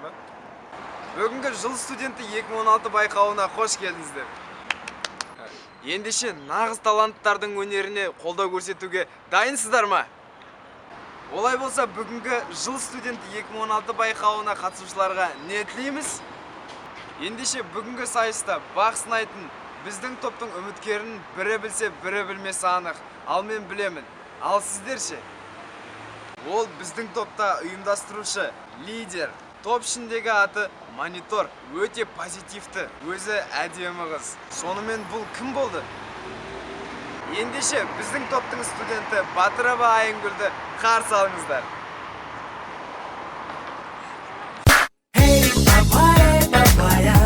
ба? Бүгінгі жыл студенті 2016 байқауына қош келдіңіздер. Ендеше нағыз таланттардың өнеріне қолдау көрсетуге дайынсыздар ма? Олай болса, бүгінгі жыл студенті 2016 байқауына қатысушыларға не тілейміз? Ендеше бүгінгі сайыста бақ сынайтын біздің топтың үміткерін бірі білсе, бірі білмесі анық. Ал мен білемін. Ал сіздер ше? Ол біздің топта ұйымдастырушы, лидер. Топ ішіндегі аты Монитор. Өте позитивті, өзі әдемі қыз. Сонымен бұл кім болды? Ендеше біздің топтың студенті Батырова Айынгүлді қарсы алыңыздар. Hey, papaya, papaya.